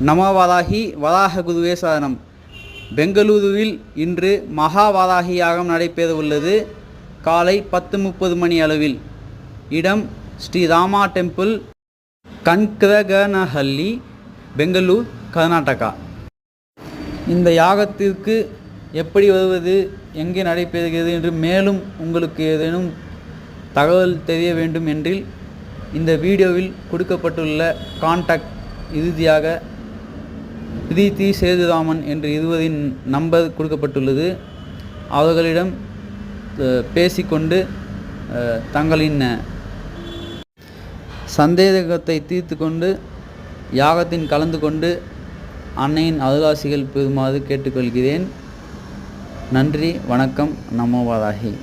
நமவாதாகி வராக குருவே சரணம். பெங்களூருவில் இன்று மகாவாதாகி யாகம் நடைபெற உள்ளது. காலை 10:30 மணி அளவில். இடம் ஸ்ரீ ராமா டெம்பிள், கன்கரகனஹள்ளி, பெங்களூர், கர்நாடகா. இந்த யாகத்திற்கு எப்படி வருவது, எங்கே நடைபெறுகிறது என்று மேலும் உங்களுக்கு ஏதேனும் தகவல் தெரிய வேண்டும் என்றில் இந்த வீடியோவில் கொடுக்கப்பட்டுள்ள கான்டாக்ட் இறுதியாக பிரீத்தி சேதுராமன் என்று இருவரின் நம்பர் கொடுக்கப்பட்டுள்ளது. அவர்களிடம் பேசிக்கொண்டு தங்களின் சந்தேகத்தை தீர்த்து கொண்டு யாகத்தின் கலந்து கொண்டு அன்னையின் அருளாசிகள் பெறுமாறு கேட்டுக்கொள்கிறேன். நன்றி, வணக்கம். நமோ வாராகி.